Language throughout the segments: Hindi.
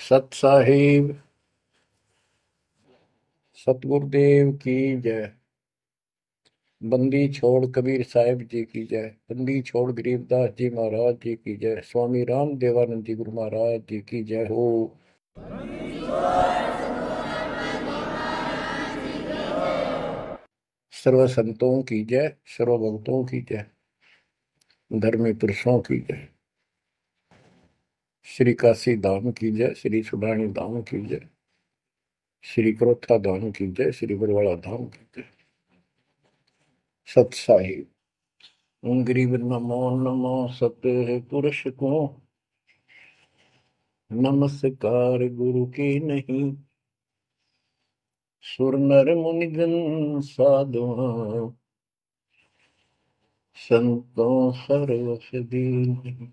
सत साहिब सतगुरुदेव की जय। बंदी छोड़ कबीर साहिब जी की जय। बंदी छोड़ गरीबदास जी महाराज जी की जय। स्वामी राम देवानंद जी गुरु महाराज जी की जय हो। सर्व संतों की जय, सर्व भक्तों की जय, धर्मी पुरुषों की जय। श्री काशी धाम की जय, श्री सुडानी धाम की जय, श्री क्रोथा धाम की जय, श्री बरवाड़ा धाम की जय। सत साहिब गरीब नमो नमो सत पुरुष को नमस्कार गुरु की नहीं। सुर नर मुनिजन साधुआ संतों सर्वस दीन।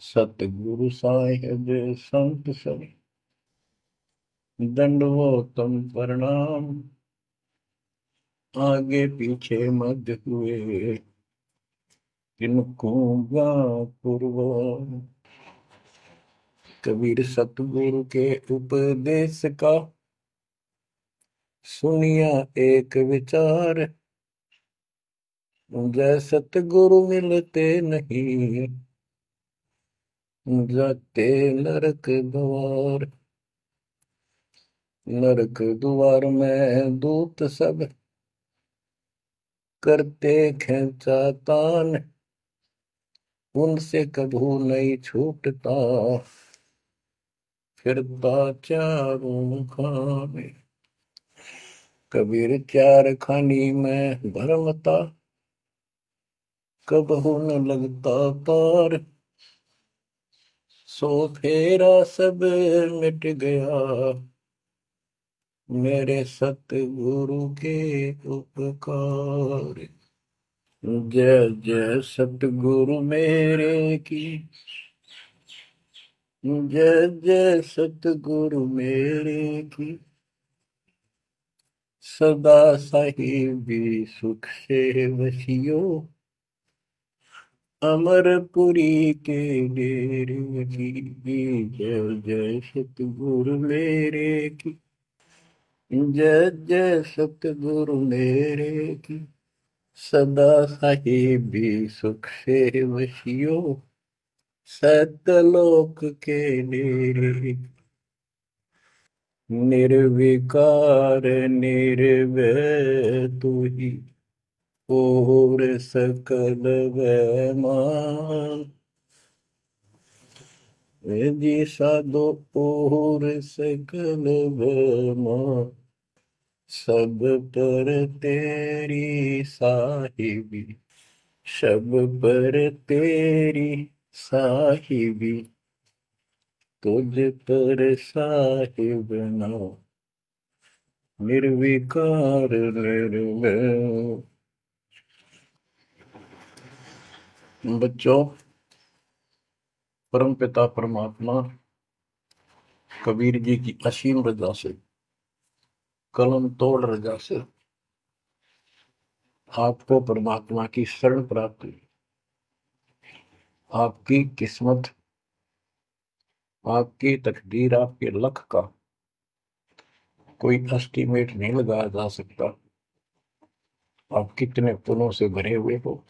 सतगुरु साहिब संत सब दंडवतम प्रणाम। आगे पीछे मध्य हुए किनको पूर्व। कबीर सतगुरु के उपदेश का सुनिया एक विचार। जय सतगुरु मिलते नहीं जाते नरक द्वार। नरक द्वार में दूत सब करते खेचा तान। उनसे कभू नहीं छूटता फिरता चारों खाने। कबीर चार खानी में भरमता कबहू न लगता पार। सो फेरा सब मिट गया मेरे सतगुरु के उपकार। जय जय सतगुरु मेरे की जय जय सतगुरु मेरे की। सदा साहिबी सुख से वसियो अमरपुरी के डेरे की। जय जय सतगुरु मेरे की जय जय सतगुरु मेरे की। सदा साहिबी सुख से वसियो सतलोक के डेरे। निर्विकार निर्भय तू ही और सकल वैमान। जी साधो और सकल वैमान। सब पर तेरी साहिबी सब पर तेरी साहिबी। तुझ पर साहिब ना निर्विकार निर्भय। बच्चों, परम पिता परमात्मा कबीर जी की असीम रजा से कलम तोड़ रजा से आपको परमात्मा की शरण प्राप्त हुई। आपकी किस्मत, आपकी तकदीर, आपके लक का कोई एस्टीमेट नहीं लगाया जा सकता। आप कितने पुण्यों से भरे हुए हो।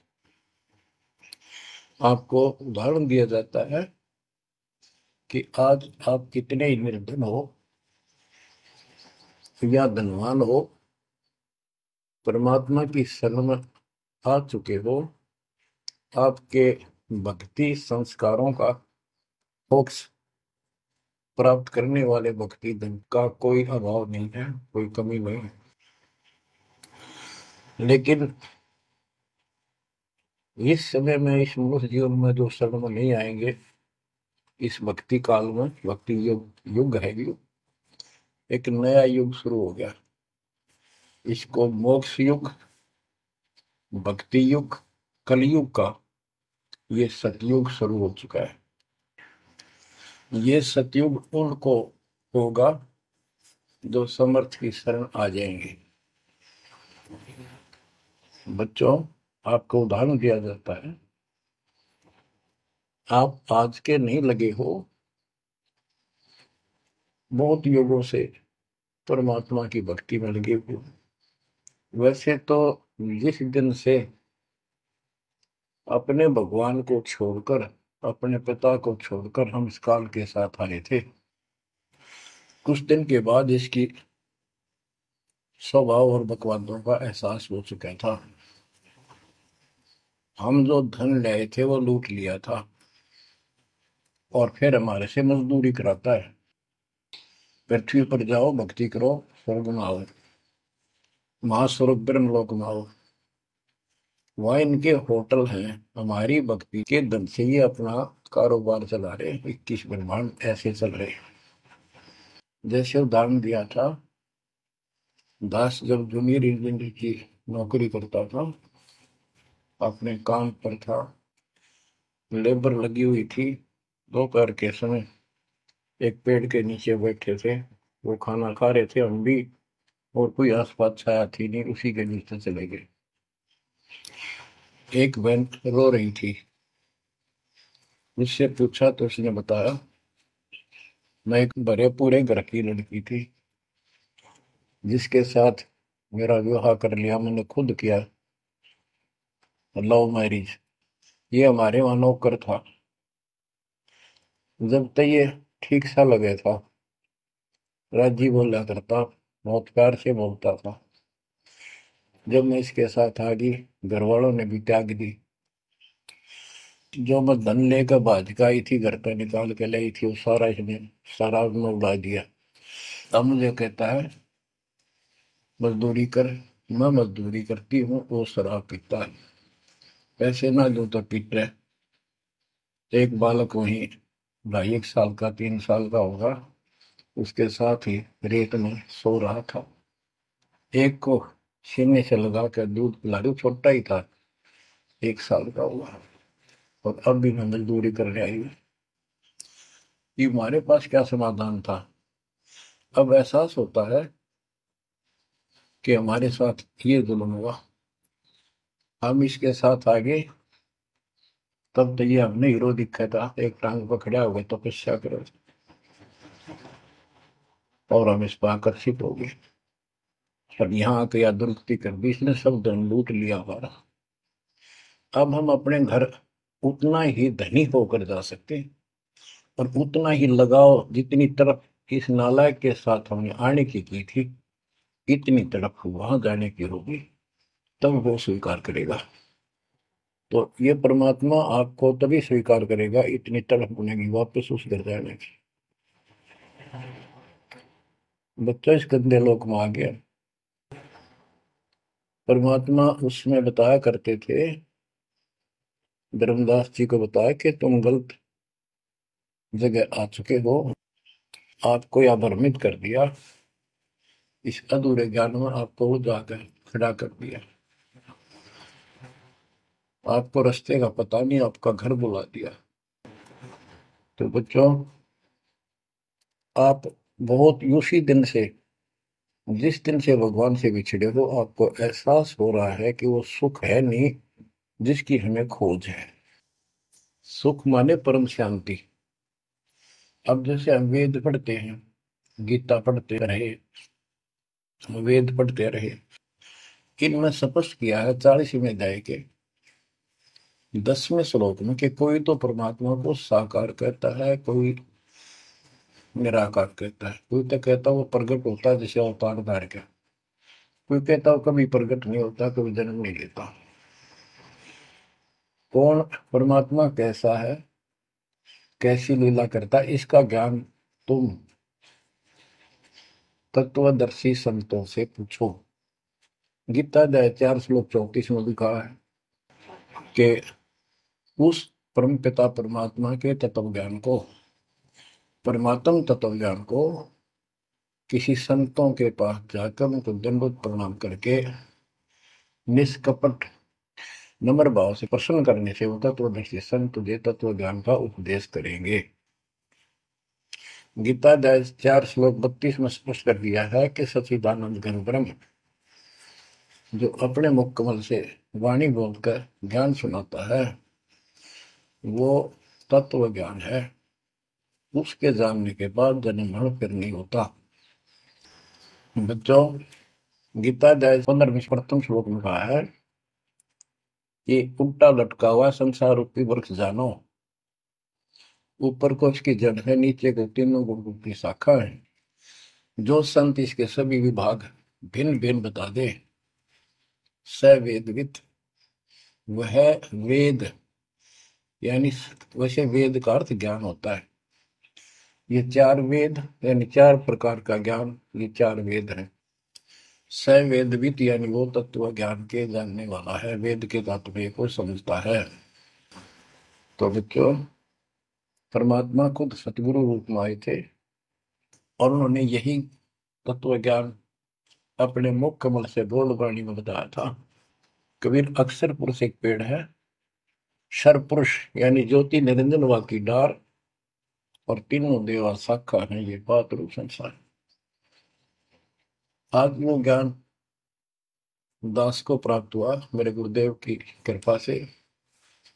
आपको उदाहरण दिया जाता है कि आज आप कितने ही निर्धन हो या धनवान हो, परमात्मा की शरण में आ चुके हो। आपके भक्ति संस्कारों का मोक्ष प्राप्त करने वाले भक्ति धन का कोई अभाव नहीं है, कोई कमी नहीं है। लेकिन इस समय में, इस मनुष्य जीवन में जो शरण में नहीं आएंगे, इस भक्ति काल में, भक्ति युग है, एक नया युग शुरू हो गया। इसको मोक्ष युग, भक्ति युग, कलयुग का ये सतयुग शुरू हो चुका है। ये सतयुग उनको होगा जो समर्थ की शरण आ जाएंगे। बच्चों, आपको उदाहरण दिया जाता है, आप आज के नहीं लगे हो बहुत युगों से परमात्मा की भक्ति में लगे हुए। वैसे तो जिस दिन से अपने भगवान को छोड़कर, अपने पिता को छोड़कर हम इस काल के साथ आए थे, कुछ दिन के बाद इसकी स्वभाव और बकवादों का एहसास हो चुका था। हम जो धन लाए थे वो लूट लिया था और फिर हमारे से मजदूरी कराता है। पृथ्वी पर जाओ, भक्ति करो, स्वर्ग में आओ, महास्वर्ग ब्रह्मलोक में आओ। वह इनके होटल हैं। हमारी भक्ति के धन से ये अपना कारोबार चला रहे। 21 ब्रह्मांड ऐसे चल रहे। जैसे उदाहरण दिया था, दास जब जूनियर इंजीनियर की नौकरी करता था, अपने काम पर था, लेबर लगी हुई थी, दोपहर के समय एक पेड़ के नीचे बैठे थे, वो खाना खा रहे थे, हम भी, और कोई आसपास छाया थी नहीं, उसी के नीचे चले गए। एक बहन रो रही थी, उससे पूछा तो उसने बताया, मैं एक भरे पूरे घर की लड़की थी जिसके साथ मेरा विवाह कर लिया, मैंने खुद किया, लव मैरिज। ये हमारे वहां नौकर था। जब तक ये ठीक सा लगे था, राजी बोला करता, बहुत प्यार से बोलता था। जब मैं इसके साथ आ गई, घर वालों ने भी त्याग दी। जो मैं धन लेकर भाज का आई थी, घर पे निकाल के लाई थी, वो सारा इसने, सारा उसने उड़ा दिया। अब मुझे कहता है मजदूरी कर। मैं मजदूरी करती हूँ, वो शराब पीता है। पैसे ना दो तो पीट रहे। एक बालक वहीं 2.5 साल का, 3 साल का होगा, उसके साथ ही रेत में सो रहा था। एक को सीने से लगा कर दूध पिला रही, छोटा ही था, 1 साल का हुआ, और अब भी मैं मजदूरी करने आई हूँ। ये हमारे पास क्या समाधान था? अब एहसास होता है कि हमारे साथ ये जुल्म हुआ, हम इसके साथ आगे, तब तो ये हमने हीरो दिखा था, एक टांग पर खड़ा हो गए, तपस्या करो, और हम इस पर आकर्षित हो गए। अब यहाँ आके या दुरुक्ति कर दी, इसने सब धन लूट लिया हमारा। अब हम अपने घर उतना ही धनी होकर जा सकते हैं, और उतना ही लगाव जितनी तरफ इस नालायक के साथ हमने आने की थी, इतनी तरफ वहां जाने की होगी, तब वो स्वीकार करेगा। तो ये परमात्मा आपको तभी स्वीकार करेगा, इतनी तड़प बनेगी वापस उस घर जाने की। बच्चा इस गंदे लोक में आ गया। परमात्मा उसमें बताया करते थे, धर्मदास जी को बताया कि तुम गलत जगह आ चुके हो, आपको या भ्रमित कर दिया, इस अधूरे ज्ञान में आपको वो जाकर खड़ा कर दिया, आपको रास्ते का पता नहीं, आपका घर बुला दिया। तो बच्चों, आप बहुत उसी दिन से, जिस दिन से भगवान से बिछड़े हो, आपको एहसास हो रहा है कि वो सुख है नहीं जिसकी हमें खोज है। सुख माने परम शांति। अब जैसे हम वेद पढ़ते हैं, गीता पढ़ते रहे, वेद पढ़ते रहे, इनमें स्पष्ट किया है 40वें अध्याय के 10वें श्लोक में कि कोई तो परमात्मा को साकार कहता है, कोई निराकार कहता है, कोई तो कहता है वो प्रकट होता है जैसे अवतार धार के, कोई कहता है कभी प्रकट नहीं होता, कभी जन्म नहीं लेता। कौन परमात्मा कैसा है, कैसी लीला करता है, इसका ज्ञान तुम तत्वदर्शी संतों से पूछो। गीता अध्याय 4 श्लोक 34 में लिखा है कि उस परम पिता परमात्मा के तत्व ज्ञान को, परमात्म तत्व ज्ञान को किसी संतों के पास जाकर उनको दंडवत प्रणाम करके निष्कपट नम्र भाव से प्रसन्न करने से वो तत्वदर्शी संत तुझे तत्व ज्ञान का उपदेश करेंगे। गीता अध्याय 4 श्लोक 32 में स्पष्ट कर दिया है कि सच्चिदानंद घन ब्रह्म जो अपने मुख कमल से वाणी बोलकर ज्ञान सुनाता है, वो तत्व ज्ञान है। उसके जानने के बाद जन्म मरण फिर नहीं होता। बच्चों, गीता अध्याय 15 प्रथम श्लोक में कहा है कि उल्टा लटका हुआ संसार रूपी वृक्ष जानो, ऊपर को इसकी जड़ है, नीचे को तीनों गुणों की शाखा है। जो संत इसके सभी विभाग भिन्न भिन्न बता दे, स वेदविद, वह वेद, यानी वैसे वेद का अर्थ ज्ञान होता है। ये चार वेद यानी चार प्रकार का ज्ञान, ये चार वेद हैं। स वेदविद यानी वो तत्व ज्ञान के जानने वाला है, वेद के तात्पर्य को समझता है। तो बच्चों, परमात्मा खुद सतगुरु रूप में आए थे और उन्होंने यही तत्व ज्ञान अपने मुख कमल से बोल वाणी में बताया था। कबीर अक्षर पुरुष एक पेड़ है, शर पुरुष यानी ज्योति निरंजन वा की डार, और तीनों देवा शाखा है ये बात रूप संसार। आज वो ज्ञान दास को प्राप्त हुआ मेरे गुरुदेव की कृपा से,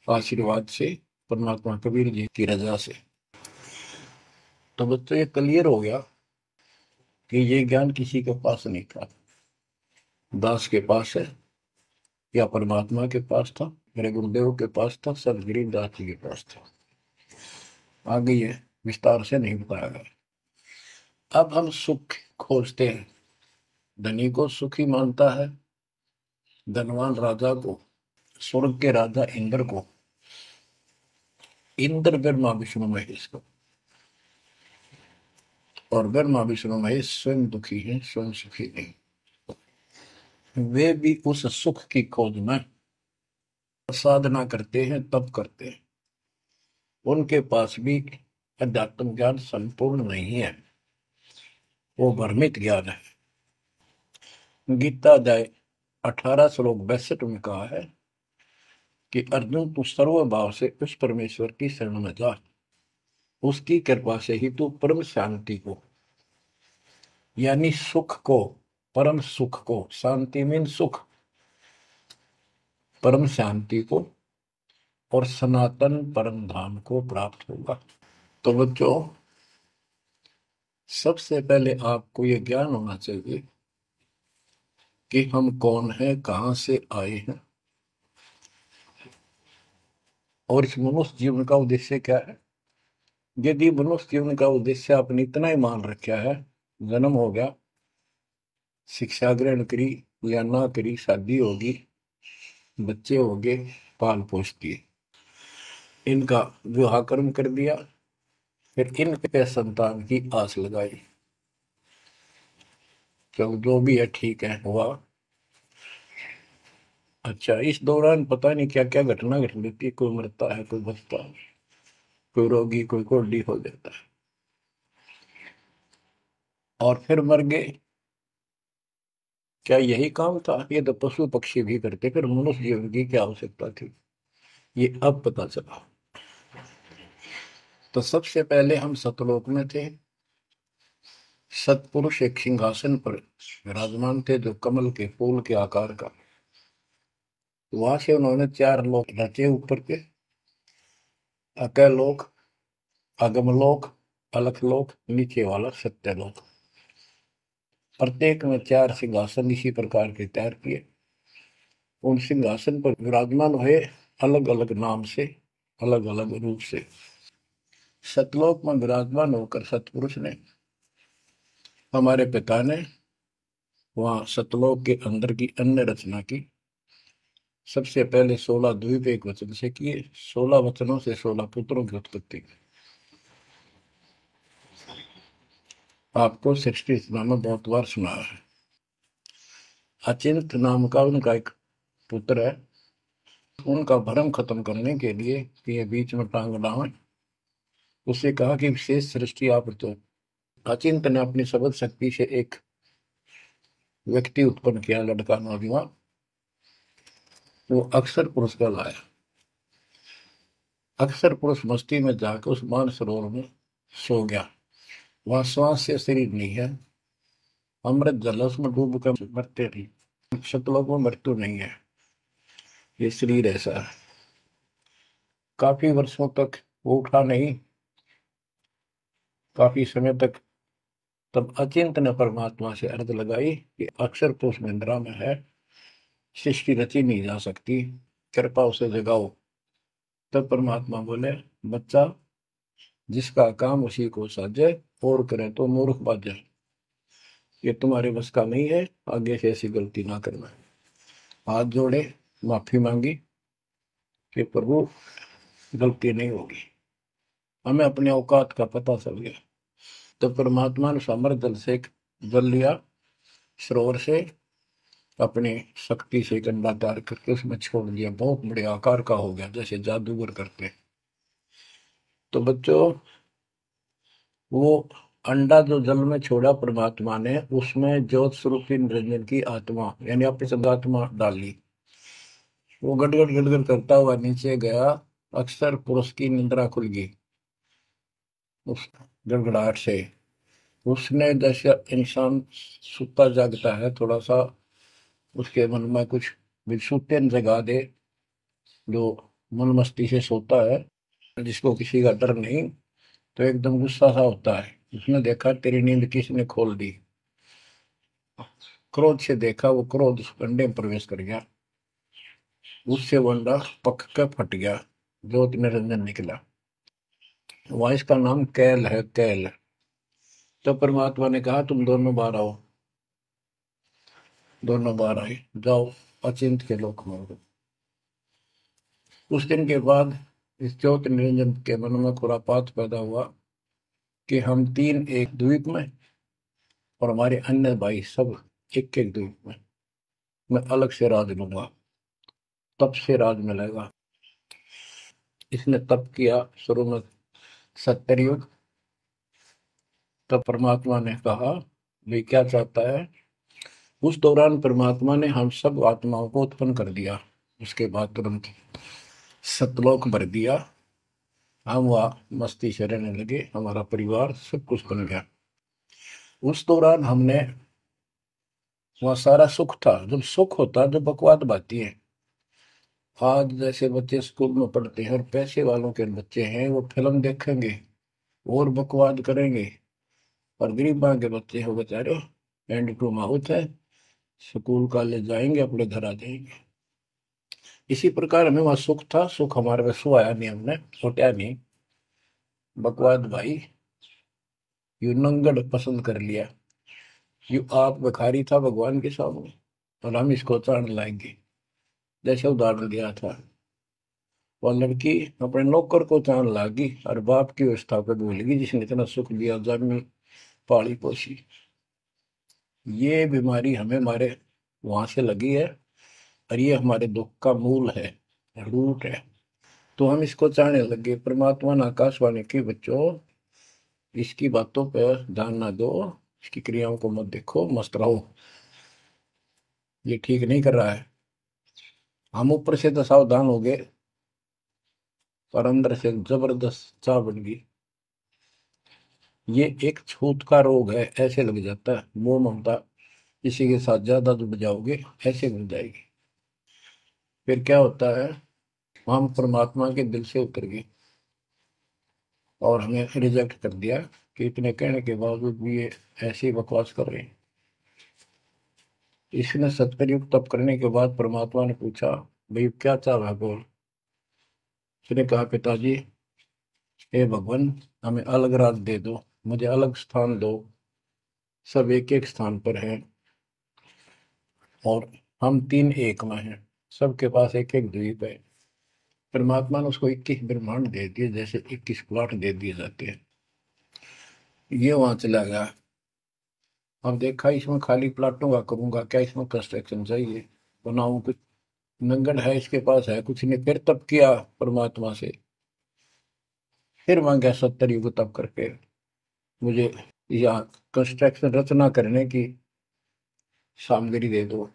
आशीर्वाद से, परमात्मा कबीर जी की रजा से। तो बच्चों, ये क्लियर हो गया कि ये ज्ञान किसी के पास नहीं था, दास के पास है या परमात्मा के पास था, मेरे गुरुदेव के पास था, सदगिरी दास जी के पास था। आगे ये विस्तार से नहीं बताया गया। अब हम सुख खोजते हैं, धनी को सुखी मानता है, धनवान राजा को, स्वर्ग के राजा इंद्र को, इंद्र ब्रह्मा विष्णु महेश को, और ब्रह्मा विष्णु महेश स्वयं दुखी है, स्वयं सुखी नहीं। वे भी उस सुख की खोज में साधना करते हैं, तप करते हैं। उनके पास भी अध्यात्म ज्ञान संपूर्ण नहीं है, वो भ्रमित ज्ञान है। गीता अध्याय 18 श्लोक 62 में कहा है कि अर्जुन, तू सर्व भाव से उस परमेश्वर की शरण में जा, उसकी कृपा से ही तू परम शांति को, यानी सुख को, परम सुख को, शांति मीन सुख, परम शांति को और सनातन परम धाम को प्राप्त होगा। तो बच्चों, सबसे पहले आपको यह ज्ञान होना चाहिए कि हम कौन हैं, कहां से आए हैं, और इस मनुष्य जीवन का उद्देश्य क्या है। यदि मनुष्य जीवन का उद्देश्य आपने इतना ही मान रखा है, जन्म हो गया, शिक्षा ग्रहण करी या ना करी, शादी होगी, बच्चे हो गए, पाल पोस दिए, इनका विवाह कर्म कर दिया, फिर इनके संतान की आस लगाई, तो जो भी है ठीक है, हुआ। अच्छा, इस दौरान पता नहीं क्या क्या घटना घट लेती है, कोई मरता है, कोई बचता है, कोई रोगी, कोई कोढ़ी हो जाता है, और फिर मर गए। क्या यही काम था? ये तो पशु पक्षी भी करते, फिर मनुष्य जीवन की क्या आवश्यकता थी, ये अब पता चला। तो सबसे पहले हम सतलोक में थे, सतपुरुष एक सिंहासन पर विराजमान थे जो कमल के फूल के आकार का। वहां से उन्होंने चार लोक रचे ऊपर के, अकलोक, अगमलोक, अलखलोक, नीचे वाला सत्यलोक। प्रत्येक में चार सिंहासन इसी प्रकार के तैयार किए। उन सिंहासन पर विराजमान हुए अलग अलग नाम से, अलग अलग रूप से। सतलोक में विराजमान होकर सतपुरुष ने, हमारे पिता ने, वहां सतलोक के अंदर की अन्य रचना की। सबसे पहले 16 द्वीप एक वचन से किए, 16 वचनों से 16 पुत्रों की उत्पत्ति की। आपको सृष्टि में बहुत बार सुना है। अचिंत नाम का उनका एक पुत्र है, उनका भ्रम खत्म करने के लिए कि ये बीच में टांग डालें, उसे कहा कि विशेष सृष्टि आप तो। अचिंत ने अपनी शब्द शक्ति से एक व्यक्ति उत्पन्न किया, लड़का नौजवान, वो अक्षर पुरुष का लाया। अक्षर पुरुष मस्ती में जाकर उस मान सरोवर में सो गया। वहां श्वास से शरीर नहीं है, अमृत जल उसमें डूब कर मरते नहीं, शतलोक में मृत्यु नहीं है, ये शरीर ऐसा है। काफी वर्षों तक वो उठा नहीं, काफी समय तक। तब अचिंत ने परमात्मा से अर्ज लगाई कि अक्षर तो उस निद्रा में है, सृष्टि रची नहीं जा सकती, कृपा उसे जगाओ। तब परमात्मा बोले, बच्चा, जिसका काम उसी को साजे, और करें तो मूर्ख बाजे। ये तुम्हारे बस का नहीं है, आगे से ऐसी गलती ना करना। हाथ जोड़े, माफी मांगी कि प्रभु गलती नहीं होगी। हमें अपने औकात का पता चल गया। तो परमात्मा ने समर जल से जल लिया, सरोवर से, अपनी शक्ति से गंडा तैयार करके उसमें छोड़ दिया। बहुत बड़े आकार का हो गया, जैसे जादूगर करते हैं। तो बच्चों, वो अंडा जो जल में छोड़ा परमात्मा ने, उसमें ज्योत स्वरूपी निरंजन की आत्मा यानी अपनी सदात्मा डाली। वो गड़गड़ गड़गड़ करता हुआ नीचे गया। अक्सर पुरुष की निंद्रा खुल गई उस गड़गड़ाहट से। उसने, जैसे इंसान सुता जागता है, थोड़ा सा उसके मन में कुछ विक्षुप्तन जगा दे, जो मन मस्ती से सोता है, जिसको किसी का डर नहीं, तो एकदम गुस्सा सा होता है। उसने देखा तेरी नींद किसने खोल दी। क्रोध से देखा, वो क्रोध उस अंडे में प्रवेश कर गया। उससे वो अंडा पक कर फट गया, ज्योति निरंजन निकला। वहां इसका नाम कैल है, कैल। तो परमात्मा ने कहा, तुम दोनों बाहर आओ। दोनों बाहर आए, जाओ अचिंत के लोक में हो। कुछ दिन के बाद इस ज्योति निरंजन के मन में खुरापात पैदा हुआ कि हम तीन एक द्वीप में, और हमारे अन्य भाई सब एक एक द्वीप में। मैं अलग से राज लूंगा, तप से राज मिलेगा। इसने तप किया शुरू में, 70 युग। तब परमात्मा ने कहा, भाई क्या चाहता है। उस दौरान परमात्मा ने हम सब आत्माओं को उत्पन्न कर दिया। उसके बाद तुरंत सतलोक भर दिया। हम वहाँ मस्ती से रहने लगे, हमारा परिवार सब कुछ बन गया। उस दौरान हमने, वहाँ सारा सुख था। जब सुख होता, जब बकवाद बाती है। आज जैसे बच्चे स्कूल में पढ़ते हैं और पैसे वालों के बच्चे हैं, वो फिल्म देखेंगे और बकवाद करेंगे। और गरीबां के बच्चे हो बेचारे, एंड टू माउथ है, स्कूल कॉलेज जाएंगे, अपने घर आ जाएंगे। इसी प्रकार हमें वहां सुख था। सुख हमारे में सो आया नहीं, हमने सोचा नहीं। बकवाद भाई, यू नंगड़ पसंद कर लिया। यू आप भिखारी था भगवान के सामने, और हम इसको चाण लाएंगे। जैसे उदाहरण दिया था, वह लड़की अपने नौकर को चाण लागी और बाप की व्यवस्था को भूल गई, जिसने इतना सुख दिया, जमी पाली पोसी। ये बीमारी हमें हमारे वहां से लगी है, और ये हमारे दुख का मूल है, रूट है। तो हम इसको चाहने लगे। परमात्मा ने आकाशवाणी की, बच्चों इसकी बातों पर ध्यान ना दो, इसकी क्रियाओं को मत देखो, मस्त रहो, ये ठीक नहीं कर रहा है। हम ऊपर से तो सावधान हो गए, पर अंदर से जबरदस्त चाह बन गई। ये एक छूत का रोग है, ऐसे लग जाता है। मोह ममता किसी के साथ ज्यादा जुड़ जाओगे, ऐसे मिल जाएगी। फिर क्या होता है, हम परमात्मा के दिल से उतर गए और हमें रिजेक्ट कर दिया कि इतने कहने के बावजूद भी ये ऐसे ही बकवास कर रहे हैं। इसने 70 युग तप करने के बाद परमात्मा ने पूछा, भाई क्या चाह रहा है, बोल। उसने कहा, पिताजी, हे भगवान, हमें अलग राज दे दो, मुझे अलग स्थान दो। सब एक एक स्थान पर हैं, और हम तीन एक में हैं। सबके पास एक एक द्वीप है। परमात्मा ने उसको 21 ब्रह्मांड दे दिए, जैसे 21 प्लॉट दे दिए जाते हैं। ये वहां चला गया। अब देखा, इसमें खाली प्लाटों का करूंगा क्या, इसमें कंस्ट्रक्शन चाहिए, बनाऊं कुछ। नंगन है, इसके पास है कुछ नहीं। फिर तप किया परमात्मा से, फिर मांगा 70 युग तप करके, मुझे यहाँ कंस्ट्रक्शन रचना करने की सामग्री दे दो।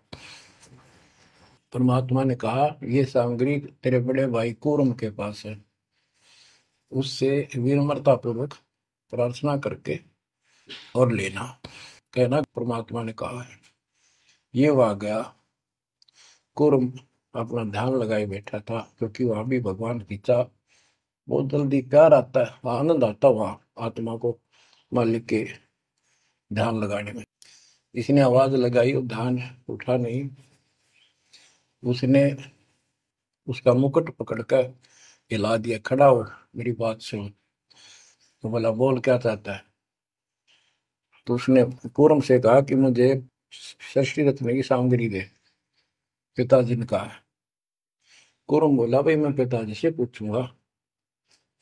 परमात्मा ने कहा, ये सामग्री तेरे बड़े भाई कूरम के पास है, उससे विनम्रता पूर्वक प्रार्थना करके और लेना। कहना परमात्मा ने कहा है। ये वहां गया। कूरम अपना ध्यान लगाए बैठा था, क्योंकि वहां भी भगवान की चाह, बहुत जल्दी प्यार आता है, आनंद आता है वहां आत्मा को। मालिक के ध्यान लगाने में। इसने आवाज लगाई और ध्यान उठा नहीं। उसने उसका मुकुट पकड़कर हिला दिया, खड़ा हो, मेरी बात सुन। तो बोला, बोल क्या चाहता है? तो उसने पूरम से कहा कि मुझे षष्ठी रत्न की सामग्री दे, पिताजी ने कहा। पूरम बोला, भाई मैं पिताजी से पूछूंगा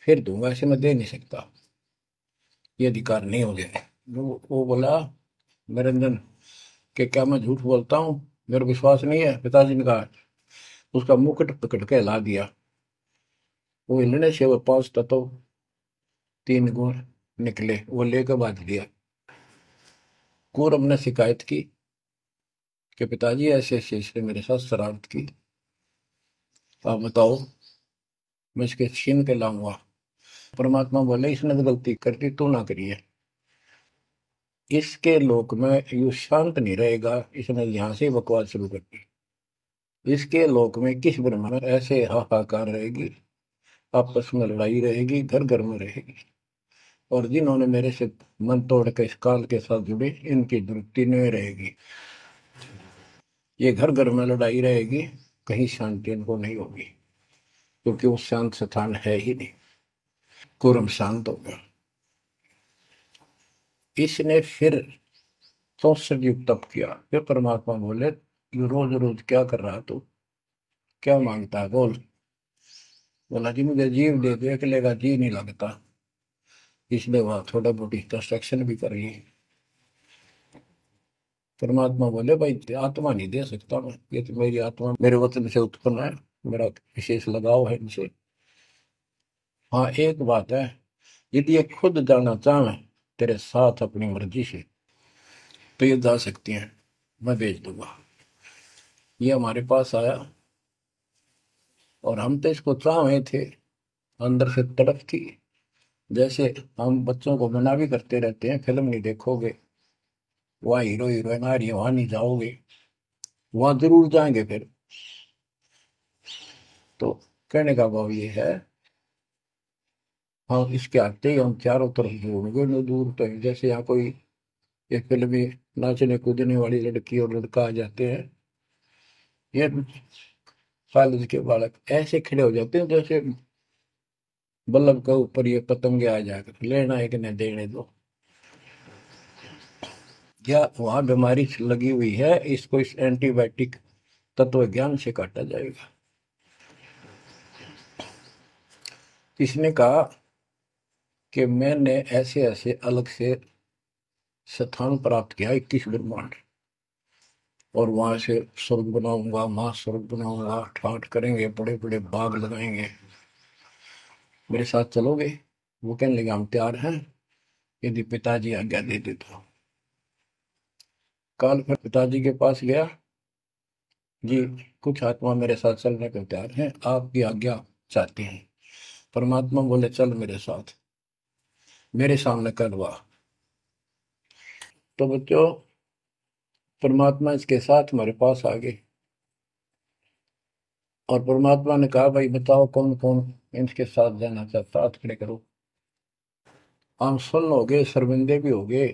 फिर दूंगा, ऐसे मैं दे नहीं सकता, ये अधिकार नहीं हो गया। वो बोला, निरंजन, कि क्या मैं झूठ बोलता हूँ, मेरा विश्वास नहीं है? पिताजी ने कहा। उसका मुकुट पकड़ के हिला दिया। वो हिलने से वो 5 तत्व 3 गुण निकले, वो लेकर बांध दिया। कौरव ने शिकायत की कि पिताजी ऐसे ऐसे इसने मेरे साथ शरारत की, आप बताओ, मैं इसके छीन के लाऊंगा। परमात्मा बोले, इसने तो गलती कर दी, तू ना करिए। इसके लोक में यू शांत नहीं रहेगा, इसने यहां से बकवास शुरू कर दी। इसके लोक में किस ब्रह्मा में ऐसे हाहाकार रहेगी, आपस में लड़ाई रहेगी, घर घर में रहेगी। और जिन्होंने मेरे से मन तोड़ के इस काल के साथ जुड़े, इनकी तृप्ति नहीं रहेगी। ये घर घर में लड़ाई रहेगी, कहीं शांति इनको नहीं होगी, क्योंकि वो शांत स्थान है ही नहीं। कुरम शांत हो गया। इसने फिर 64 युग तप किया। फिर परमात्मा बोले, ये रोज रोज क्या कर रहा तू, क्या मांगता है, बोल। बोला, जी मुझे जीव दे दो, अकेले का जी नहीं लगता। इसलिए वहां थोड़ा बहुत कंस्ट्रक्शन भी करिए। परमात्मा बोले, भाई आत्मा नहीं दे सकता मैं, ये तो मेरी आत्मा मेरे वतन से उत्पन्न है, मेरा विशेष लगाव है इनसे। हाँ एक बात है, यदि ये खुद जाना चाहे तेरे साथ अपनी मर्जी से, तो ये जा सकती हैं, मैं भेज दूंगा। ये हमारे पास आया और हम तो इसको चाहे थे, अंदर से तड़प थी। जैसे हम बच्चों को मना भी करते रहते हैं, फिल्म नहीं देखोगे, वहाँ हीरो हीरोइन आ रही है, वहां नहीं जाओगे, वहां जरूर जाएंगे फिर। तो कहने का भाव ये है, हाँ इसके आते ही हम चारों तरफ ढूंढोगे न, दूर तो है। जैसे यहाँ कोई एक फिल्म में नाचने कूदने वाली लड़की और लड़का आ जाते हैं, ये कॉलेज के बालक ऐसे खड़े हो जाते हैं जैसे बल्लभ के ऊपर ये पतंगे आ जाकर, लेना एक ने देने दो। या वहां बीमारी लगी हुई है, इसको इस एंटीबायोटिक तत्व ज्ञान से काटा जाएगा। इसने कहा कि मैंने ऐसे ऐसे अलग से स्थान प्राप्त किया, 21 ब्रह्मांड, और वहां से स्वर्ग बनाऊंगा, महास्वर्ग बनाऊंगा, ठाठ करेंगे, बड़े बड़े बाग लगाएंगे, मेरे साथ चलोगे? वो कहने लगे, हम तैयार हैं, यदि पिताजी आज्ञा दे दे तो। काल फिर पिताजी के पास गया, जी कुछ आत्मा मेरे साथ चलने को तैयार हैं, आपकी आज्ञा चाहते हैं। परमात्मा बोले, चल मेरे साथ, मेरे सामने करवा। तो बच्चों, परमात्मा इसके साथ हमारे पास आ गए और परमात्मा ने कहा, भाई बताओ कौन कौन इनके साथ जाना चाहता, हाथ खड़े करो। हम सुन हो गए, शर्मिंदे भी हो गए,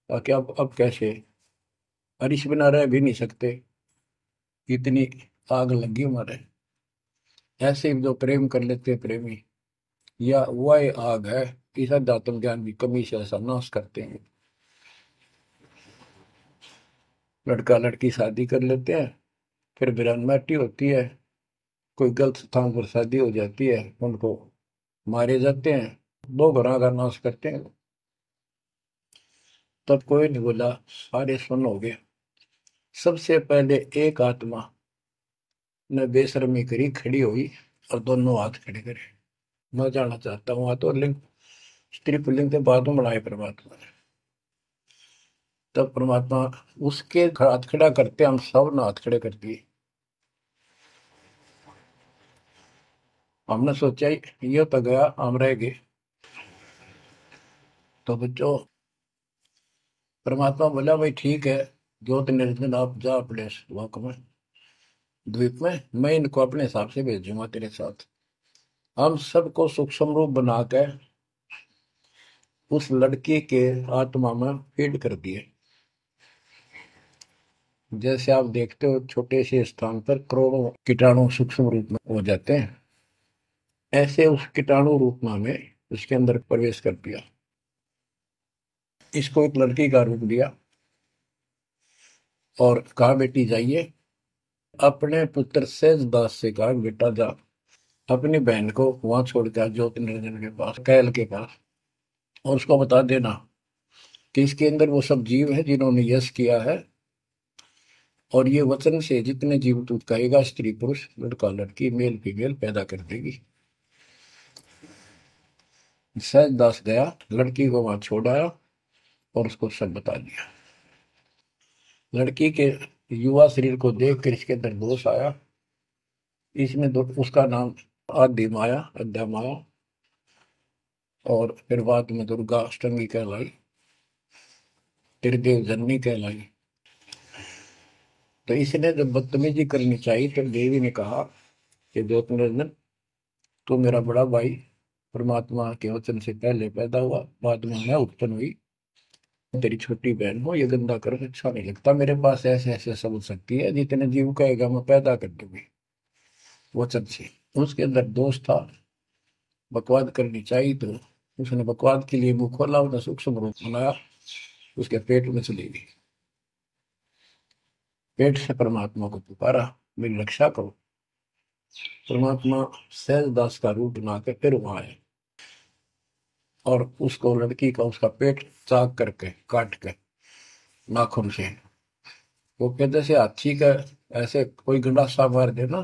ताकि अब कैसे, अरिश बिना रह भी नहीं सकते, इतनी आग लगी हमारे। ऐसे जो प्रेम कर लेते हैं प्रेमी, या वह आग है, इस अध्यात्म ज्ञान की कमी से ऐसा नाश करते हैं। लड़का लड़की शादी कर लेते हैं, फिर वीरानमाटी होती है, कोई गलत स्थान पर शादी हो जाती है, उनको मारे जाते हैं, 2 घरों का नाश करते हैं। तब कोई नहीं बोला, सारे सुन हो गए। सबसे पहले एक आत्मा ने बेशर्मी करी, खड़ी हुई और दोनों हाथ खड़े करे, मैं जाना चाहता हूँ। तो लिंग, स्त्री पुल्लिंग के बाद में बढ़ाए परमात्मा ने। तब परमात्मा उसके हाथ खड़ा करते, हम सब ने हाथ खड़े कर दिए। हमने सोचा ये तो गया, हम रह गए। तो बच्चों, परमात्मा बोला, भाई ठीक है, ज्योत निर्जन आप जा अपने लोक में, द्वीप में, मैं इनको अपने हिसाब से भेजूंगा तेरे साथ। हम सबको सूक्ष्म रूप बना के उस लड़की के आत्मा में फीड कर दिए। जैसे आप देखते हो छोटे से स्थान पर करोड़ों कीटाणु सूक्ष्म रूप में हो जाते हैं, ऐसे उस कीटाणु रूप में उसके अंदर प्रवेश कर दिया। इसको एक लड़की का रूप दिया और कहा बेटी जाइए, अपने पुत्र सेज दास से कहा बेटा जा अपनी बहन को वहां छोड़ के ज्योति निरंजन के पास, कैल के पास, और उसको बता देना कि इसके अंदर वो सब जीव है जिन्होंने यश किया है, और ये वचन से जितने जीव तू कहेगा स्त्री पुरुष लड़का लड़की मेल फीमेल पैदा कर देगी। सहज दास गया, लड़की को वहां छोड़ आया और उसको सब बता दिया। लड़की के युवा शरीर को देखकर इसके अंदर दोष आया। इसने उसका नाम आदि माया, अद्या माया, और फिर बाद में दुर्गा अष्टंगी कहलाई, त्रिदेव जननी कहलाई। तो इसने जब बदतमीजी करनी चाहिए तो देवी ने कहा कि ज्योति निरंजन तू मेरा बड़ा भाई परमात्मा के वचन से पहले पैदा हुआ, बाद में मैं उत्पन्न हुई, तेरी छोटी बहन हो, ये गंदा कर्म अच्छा नहीं लगता, मेरे पास ऐसे ऐसे सब शक्ति है, जितने जीव कहेगा मैं पैदा कर दूंगी वचन से। उसके अंदर दोष था, बकवाद करनी चाहिए तो उसने बकवाद के लिए मुंह खोला, उसने सूक्ष्म रूप बनाया, उसके पेट में चली गई। पेट से परमात्मा को पुकारा मेरी रक्षा करो। परमात्मा सहज दास का रूप बना के फिर वहां आए और उसको लड़की का उसका पेट चाक करके काट के नाखून से, वो कहते से हाथी का ऐसे कोई गंडासा मार दे ना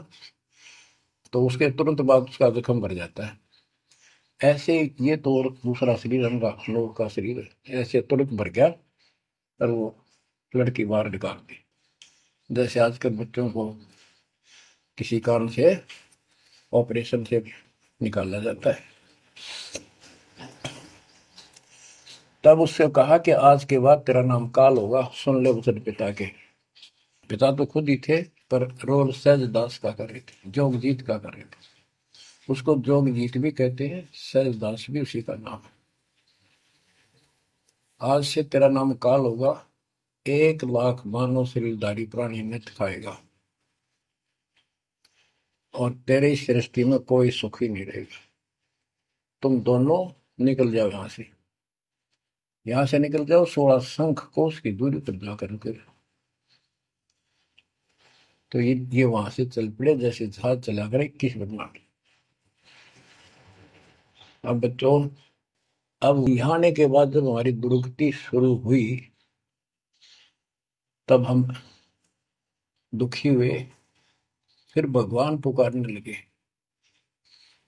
तो उसके तुरंत बाद उसका जख्म भर जाता है, ऐसे ये तो दूसरा शरीर अंगा लोग का शरीर है, ऐसे तुरंत भर गया और वो लड़की बाहर निकाल दी। जैसे आजकल बच्चों को किसी कारण से ऑपरेशन से निकाला जाता है। तब उससे कहा कि आज के बाद तेरा नाम काल होगा, सुन ले वचन पिता के। पिता तो खुद ही थे पर रोल सहज दास का कर रहे थे, जोगजीत का कर रहे थे। उसको जोगजीत भी कहते हैं, सहज दास भी उसी का नाम है। आज से तेरा नाम काल होगा, 1,00,000 मानव शरीरधारी प्राणी नित खाएगा और तेरे इस सृष्टि में कोई सुख ही नहीं रहेगा। तुम दोनों निकल जाओ यहां से निकल जाओ 16 शंख कोस की दूरी पर जाकर रुके। तो ये वहां से चल पड़े जैसे जहाज चला कर 21 ब्रह्मांड। अब बच्चों, अब यहाँ आने के बाद जब हमारी दुर्गति शुरू हुई तब हम दुखी हुए, फिर भगवान पुकारने लगे,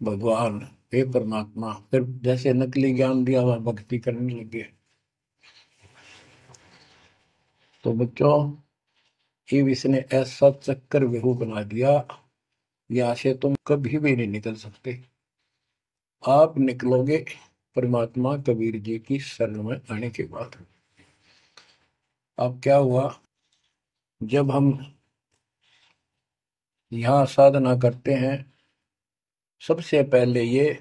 भगवान हे परमात्मा, फिर जैसे नकली ज्ञान दिया हुआ भक्ति करने लगे। तो बच्चों, ये इसने ऐसा चक्कर व्यू बना दिया, यहाँ से तुम कभी भी नहीं निकल सकते। आप निकलोगे परमात्मा कबीर जी की शरण में आने के बाद। अब क्या हुआ, जब हम यहाँ साधना करते हैं, सबसे पहले ये